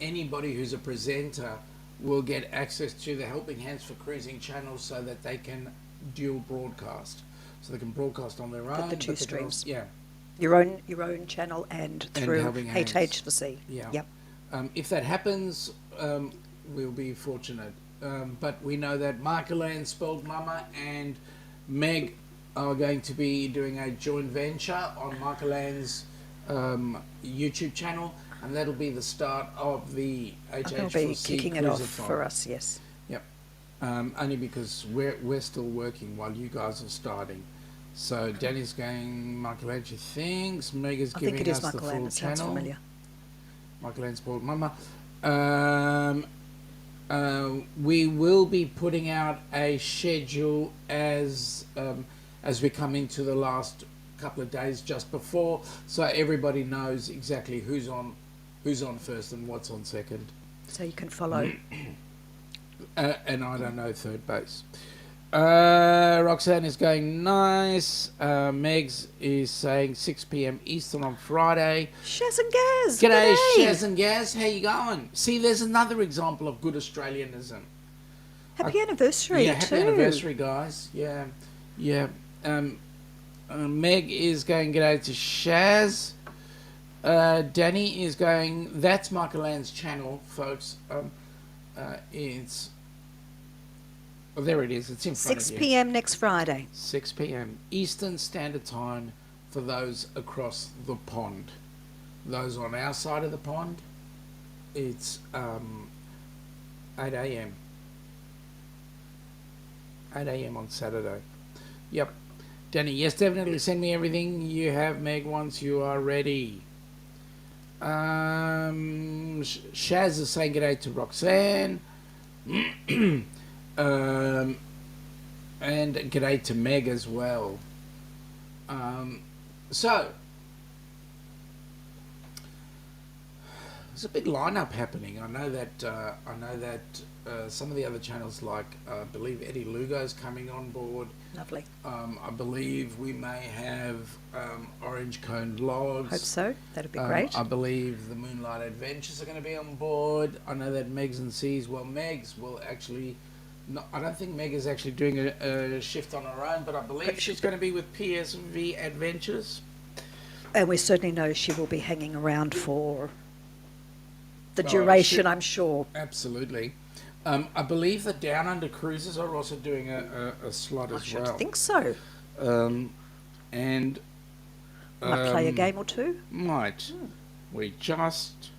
anybody who's a presenter will get access to the Helping Hands for Cruising channel so that they can dual broadcast. So they can broadcast on their own. the two but they can streams. also- yeah. Your own channel and through Helping Hands. HH4C. Yeah. Yep. If that happens, we'll be fortunate. But we know that Michael Ann Spelled Mama and Meg are going to be doing a joint venture on Michael Ann's YouTube channel, and that'll be the start of the They'll HH4C be kicking it off Cruise-a-thon. for us, yes. Yep. Only because we're still working while you guys are starting. So Danny's going Michael Ann, she thinks. Meg is I giving think it us is the Michael full Ann. It sounds channel. familiar. Michael Ann Sport Mama. We will be putting out a schedule as we come into the last couple of days just before, so everybody knows exactly who's on first and what's on second. So you can follow. And I don't know third base. Roxanne is going nice. Megs is saying 6 p.m. Eastern on Friday. Shaz and Gaz. G'day, Shaz and Gaz. How you going? See, there's another example of good Australianism. Happy anniversary, Yeah, too. happy anniversary, guys. Yeah, yeah. Meg is going g'day to Shaz. Danny is going, that's Michael Ann's channel, folks. It's, oh, there it is. It's in front of 6 you. p.m. next Friday. 6 p.m. Eastern Standard Time for those across the pond. Those on our side of the pond, it's 8 a.m. 8 a.m. on Saturday. Yep. Danny, yes, definitely send me everything you have, Meg, once you are ready. Shaz is saying g'day to Roxanne. And g'day to Meg as well. So there's a big lineup happening. I know that some of the other channels, like I believe Eddie Lugo's coming on board. Lovely. I believe we may have Orange Cone Vlogs. Hope so. That'd be great. I believe the Moonlight Adventures are going to be on board. I know that Megs and C's, well, Megs will actually, I don't think Meg is actually doing a shift on her own, but I believe she's going to be with PSV Adventures. And we certainly know she will be hanging around for the duration, I'm sure. Absolutely. I believe the Down Under Cruises are also doing a slot as well. I think so. And Might play a game or two. might. We just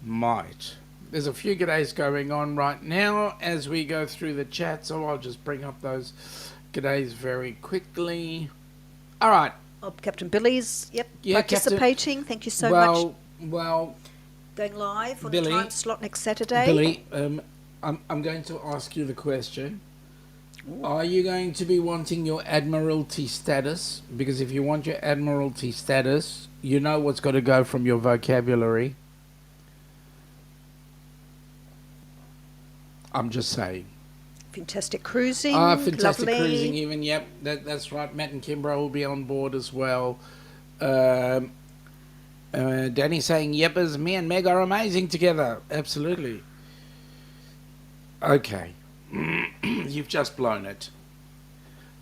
might. There's a few g'days going on right now as we go through the chat, so I'll just bring up those g'days very quickly. All right. Oh, Captain Billy's, Yeah, participating. Thank you so much. Well, Going live on Billy, a time slot next Saturday. Billy, I'm going to ask you the question. Are you going to be wanting your Admiralty status? Because if you want your Admiralty status, you know what's got to go from your vocabulary. I'm just saying. Fantastic cruising. Fantastic lovely. cruising even, yep. That's right. Matt and Kimbrough will be on board as well. Danny saying, Yeppers, me and Meg are amazing together. Absolutely. Okay. You've just blown it.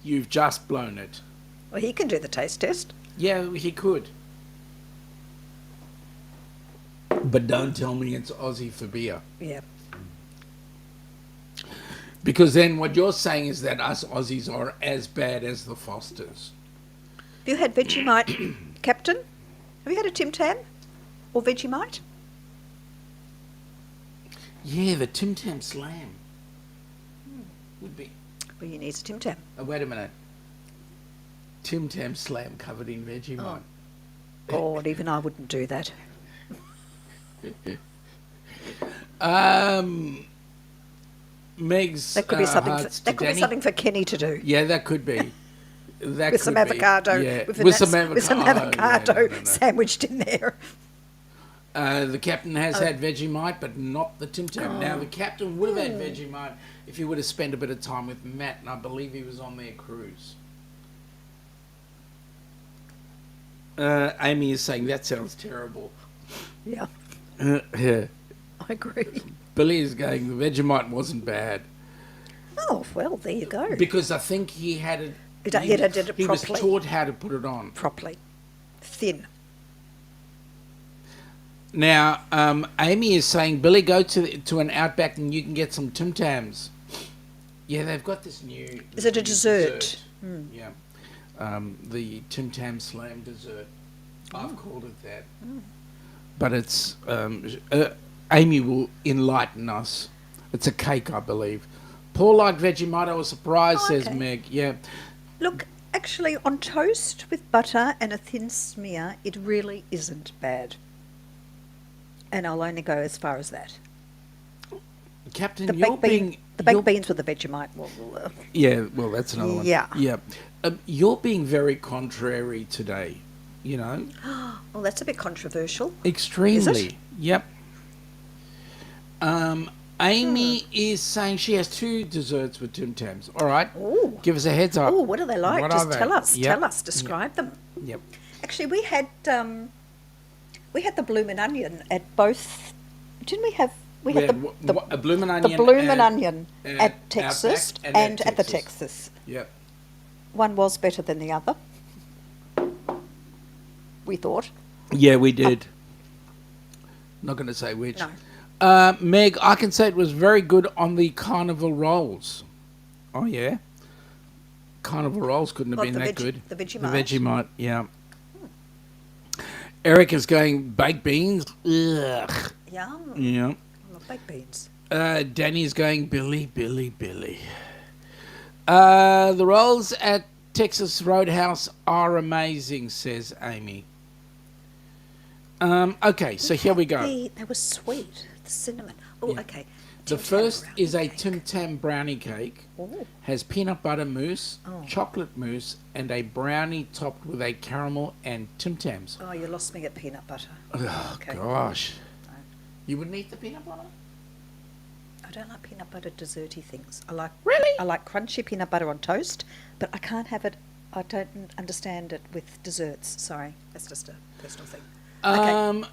You've just blown it. Well, he can do the taste test. Yeah, he could. But don't tell me it's Aussie for beer. Yeah. Because then what you're saying is that us Aussies are as bad as the Fosters. Have you had Vegemite, Captain? Have you had a Tim Tam or Vegemite? Yeah, the Tim Tam Slam. Would be. Well, you need a Tim Tam. Oh, wait a minute. Tim Tam Slam covered in Vegemite. God, even I wouldn't do that. Meg's That could be something. hearts to That could be Danny. something for Kenny to do. Yeah, that could be. That With some could be. avocado. Yeah, With some some avocado yeah, no. sandwiched in there. The captain has had Vegemite, but not the Tim Tam. Now, the captain would have had Vegemite if he would have spent a bit of time with Matt, and I believe he was on their cruise. Amy is saying, that sounds terrible. Yeah, Yeah. I agree. Billy is going, the Vegemite wasn't bad. Oh, well, there you go. Because I think he had it... He did it He was properly. taught how to put it on. Properly. Thin. Now, Amy is saying, Billy, go to an Outback and you can get some Tim Tams. Yeah, they've got this new... Is it a dessert? Yeah. The Tim Tam Slam dessert. I've called it that. But it's... Amy will enlighten us. It's a cake, I believe. Paul liked Vegemite. I was surprised, says okay. Meg. Yeah. Look, actually, on toast with butter and a thin smear, it really isn't bad. And I'll only go as far as that. Captain, The you're being... baked beans with the Vegemite. Yeah, well, that's another one. Yeah. Yeah. You're being very contrary today, you know? Well, that's a bit controversial. Extremely. Is it? Yep. Amy is saying she has 2 desserts with Tim Tams. All right. Ooh. Give us a heads up. Oh, what are they like? What Just are they? tell us. Yep. Tell us. Describe them. Yep. Actually, we had the bloomin' onion at both. Didn't we have? We had a bloomin' the onion. bloomin' onion at at Texas Outback and at the Texas. Yep. One was better than the other. We thought. Yeah, we did. Not going to say which. No. Meg, I can say it was very good on the carnival rolls. Oh, yeah. Carnival rolls couldn't have been that good. The Vegemite. The Vegemite, yeah. Eric is going baked beans. Ugh. Yum. Yeah. I love baked beans. Danny's going Billy. The rolls at Texas Roadhouse are amazing, says Amy. Okay, so here we go. They were sweet. The cinnamon. Oh, Yeah. okay. The Tim Tam first brownie is a cake. Tim Tam brownie cake. Oh. Has peanut butter mousse, Oh. chocolate mousse, and a brownie topped with a caramel and Tim Tams. Oh, you lost me at peanut butter. Oh, Okay. gosh. No. You wouldn't eat the peanut butter? I don't like peanut butter desserty things. I like Really? I like crunchy peanut butter on toast, but I can't have it. I don't understand it with desserts. Sorry, that's just a personal thing.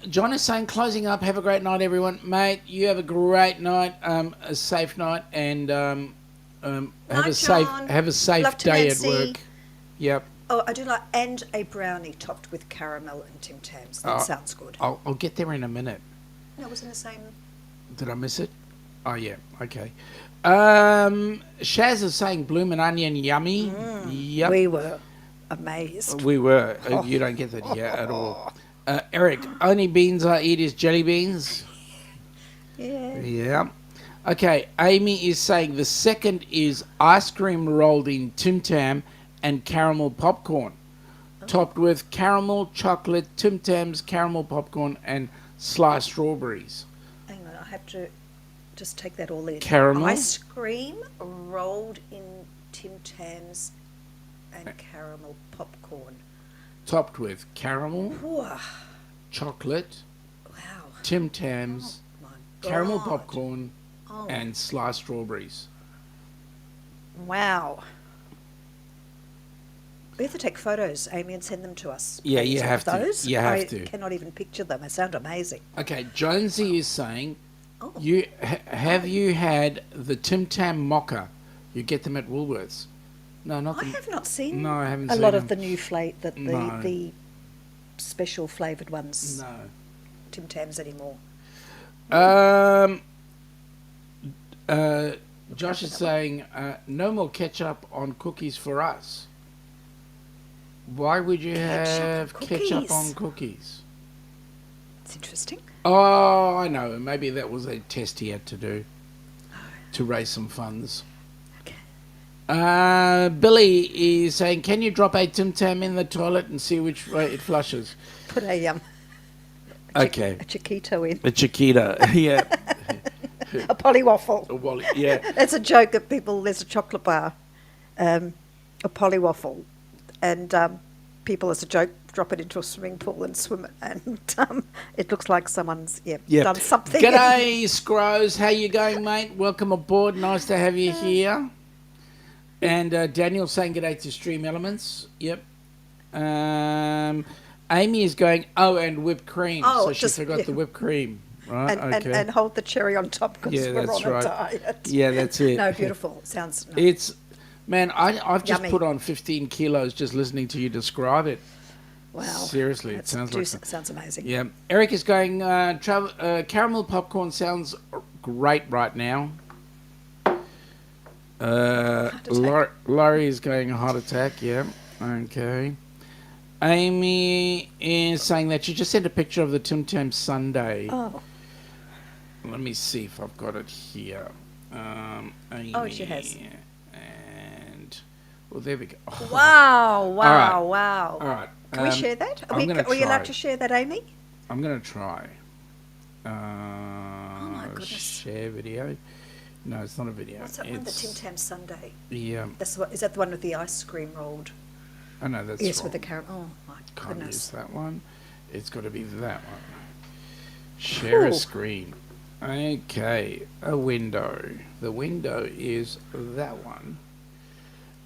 John is saying, closing up, have a great night, everyone. Mate, you have a great night, a safe night, and have a safe Love to day Nancy. at work. Yep. Oh, I do like, and a brownie topped with caramel and Tim Tams. That sounds good. I'll get there in a minute. No, it was in the same. Did I miss it? Oh, yeah. Okay. Shaz is saying bloomin' onion yummy. Yep. We were amazed. We were. You don't get that yet at all. Eric, only beans I eat is jelly beans. Yeah. Yeah. Okay, Amy is saying the second is ice cream rolled in Tim Tam and caramel popcorn, topped with caramel, chocolate, Tim Tams, caramel popcorn, and sliced strawberries. Hang on, I have to just take that all in. Caramel? Ice cream rolled in Tim Tams and caramel popcorn. Topped with caramel, Whoa. chocolate, Wow. Tim Tams, My caramel God. popcorn, Oh. and sliced strawberries. Wow. We have to take photos, Amy, and send them to us. Yeah, please, you of have to. those. You have I to. cannot even picture them. They sound amazing. Okay, Jonesy is saying, Oh. have you had the Tim Tam mocha? You get them at Woolworths. No, not I the. have not seen No, I haven't a seen lot them. of the new No. the special flavoured ones, No. Tim Tams anymore. Josh is saying, no more ketchup on cookies for us. Why would you have ketchup on cookies? It's interesting. Oh, I know. Maybe that was a test he had to do to raise some funds. Okay. Billy is saying, can you drop a Tim Tam in the toilet and see which way it flushes? Put a Okay. a Chiquito in. A Chiquita, yeah. A polywaffle. A Wally, yeah. That's a joke that people. There's a chocolate bar, a polywaffle, and people, as a joke, drop it into a swimming pool and swim it, and it looks like someone's done something. G'day, Scrose. How you going, mate? Welcome aboard. Nice to have you here. And Daniel's saying g'day to Stream Elements. Yep. Amy is going, and whipped cream. Oh, so she forgot the whipped cream. Right, okay. and hold the cherry on top because we're that's on right. a diet. Yeah, that's it. No, beautiful. Sounds nice. It's, man, I've just Yummy. put on 15 kilos just listening to you describe it. Wow. Seriously, it sounds like... sounds amazing. Yeah. Eric is going, caramel popcorn sounds great right now. Laurie is going heart attack, yeah. Okay. Amy is saying that she just sent a picture of the Tim Tam sundae. Oh. Let me see if I've got it here. Amy, she has. And, well, there we go. Oh. Wow! Wow! right. Wow! All right. Can we share that? Are I'm gonna we allowed try. to share that, Amy? I'm going to try. my goodness. Share video. No, it's not a video. What's that one? The Tim Tam sundae. Yeah. Is that the one with the ice cream rolled? Oh, no, that's Yes, wrong. with the caramel. Oh my Can't goodness! use that one. It's got to be that one. Share a Ooh. screen. Okay, a window. The window is that one.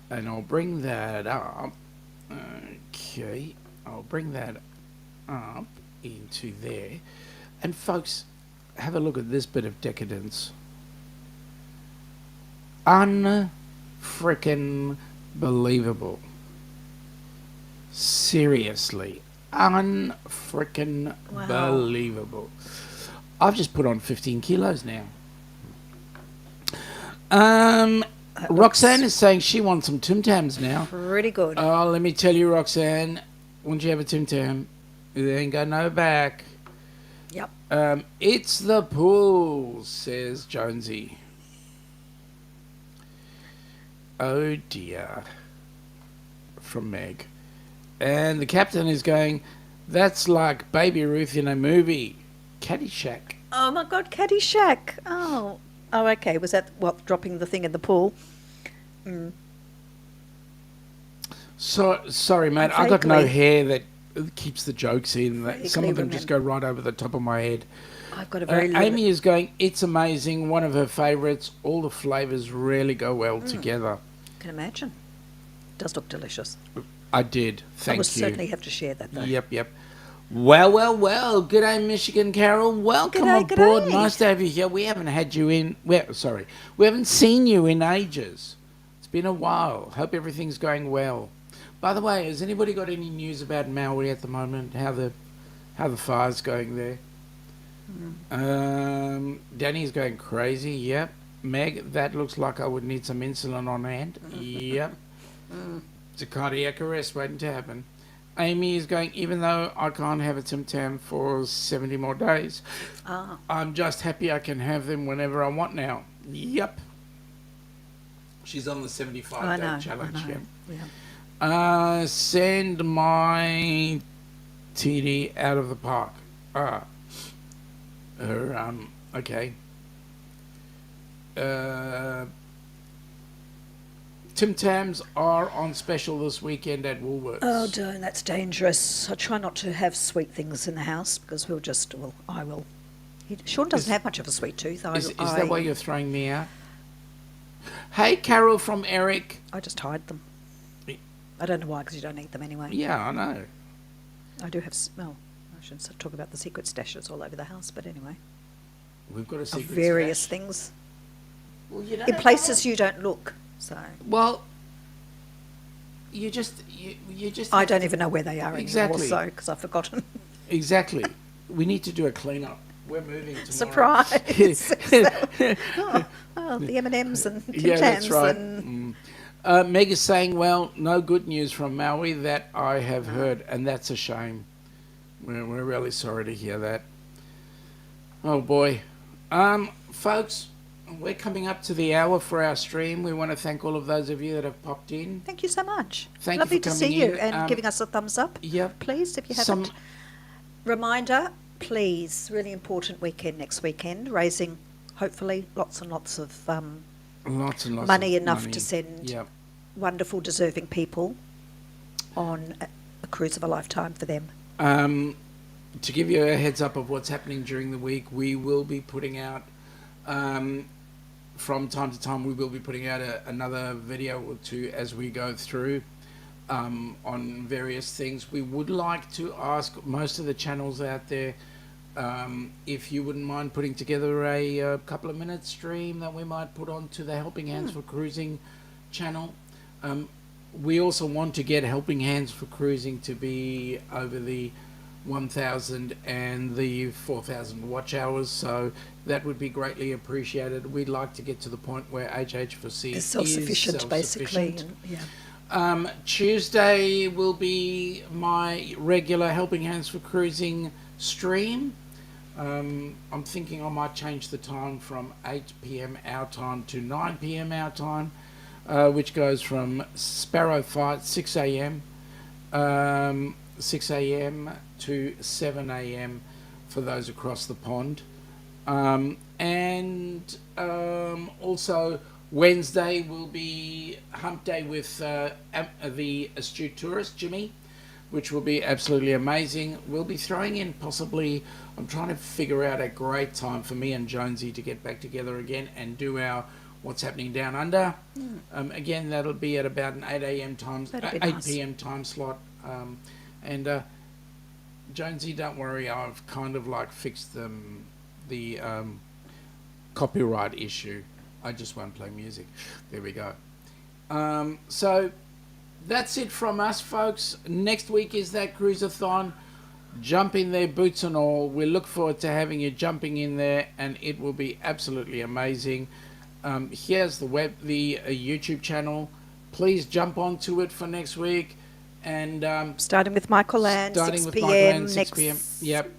And I'll bring that up. Okay, I'll bring that up into there. And folks, have a look at this bit of decadence. Unfrickin' believable. Seriously, unfrickin' believable. I've just put on 15 kilos now. Roxanne is saying she wants some Tim Tams now. Pretty good. Oh, let me tell you, Roxanne, once you have a Tim Tam, you ain't got no back. Yep. It's the pool, says Jonesy. Oh dear. From Meg. And the captain is going, that's like Baby Ruth in a movie. Caddyshack. Oh my God, Caddyshack. Oh, okay. Was that what, dropping the thing in the pool? So sorry, mate. I got no hair that keeps the jokes in. Some of them just go right over the top of my head. I've got a very Amy is going, it's amazing. One of her favourites. All the flavours really go well together. I can imagine. Does look delicious. I did. Thank you. I will certainly have to share that though. Yep. Well. G'day, Michigan Carol. Welcome aboard. G'day. Nice to have you here. We haven't had you in. We haven't seen you in ages. It's been a while. Hope everything's going well. By the way, has anybody got any news about Maui at the moment? How the fire's going there? Danny's going crazy. Yep. Meg, that looks like I would need some insulin on hand. Yep. It's a cardiac arrest waiting to happen. Amy is going, even though I can't have a Tim Tam for 70 more days, I'm just happy I can have them whenever I want now. Yep. She's on the 75-day challenge. Yeah. Send my TD out of the park. Okay. Tim Tams are on special this weekend at Woolworths. Oh, darn, that's dangerous. I try not to have sweet things in the house because I will. Sean doesn't have much of a sweet tooth. Is that why you're throwing me out? Hey, Carol from Eric. I just hide them. I don't know why, because you don't eat them anyway. Yeah, I know. I do have, I shouldn't talk about the secret stashes all over the house, but anyway. We've got a secret various stash. things. Well, you don't in places you don't look, so. Well, you just. I don't even know where they are exactly. anymore, so, because I've forgotten. Exactly. We need to do a clean-up. We're moving tomorrow. Surprise! The M&Ms and Tim Tams. That's right. And Meg is saying, well, no good news from Maui that I have heard, and that's a shame. We're really sorry to hear that. Oh, boy. Folks, we're coming up to the hour for our stream. We want to thank all of those of you that have popped in. thank you so much. Thank Lovely you for to coming see you in. and giving us a thumbs up. Yep. Please, if you haven't. Reminder, please, really important weekend next weekend, raising hopefully lots and lots of Lots and lots money of enough money. to send Yep. wonderful, deserving people on a cruise of a lifetime for them. To give you a heads up of what's happening during the week, we will be putting out, from time to time, we will be putting out another video or two as we go through on various things. We would like to ask most of the channels out there if you wouldn't mind putting together a couple of minute stream that we might put onto the Helping Hands for Cruising channel. We also want to get Helping Hands for Cruising to be over the 1,000 and the 4,000 watch hours, so that would be greatly appreciated. We'd like to get to the point where HH4C is self-sufficient, basically. Yeah. Tuesday will be my regular Helping Hands for Cruising stream. I'm thinking I might change the time from 8 p.m. our time to 9 p.m. our time, which goes from Sparrow Fight 6 a.m. 6 a.m. to 7 a.m. for those across the pond. Also Wednesday will be Hump Day with the Astute Tourist, Jimmy. which will be absolutely amazing. We'll be throwing in possibly, I'm trying to figure out a great time for me and Jonesy to get back together again and do our What's Happening Down Under. Again, that'll be at about an 8 a.m. time, That'd be 8 nice. p.m. time slot. And Jonesy, don't worry, I've kind of like fixed the copyright issue. I just won't play music. There we go. So that's it from us, folks. Next week is that cruise-a-thon. Jump in there, boots and all. We look forward to having you jumping in there, and it will be absolutely amazing. Here's the YouTube channel. Please jump onto it for next week. And Starting with Michael Land, starting 6 with p.m. Michael Land, 6 next p.m. Yep.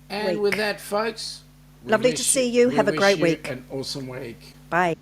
And week. with that, folks, we Lovely to wish see you. we Have a wish great you week. An awesome week. Bye.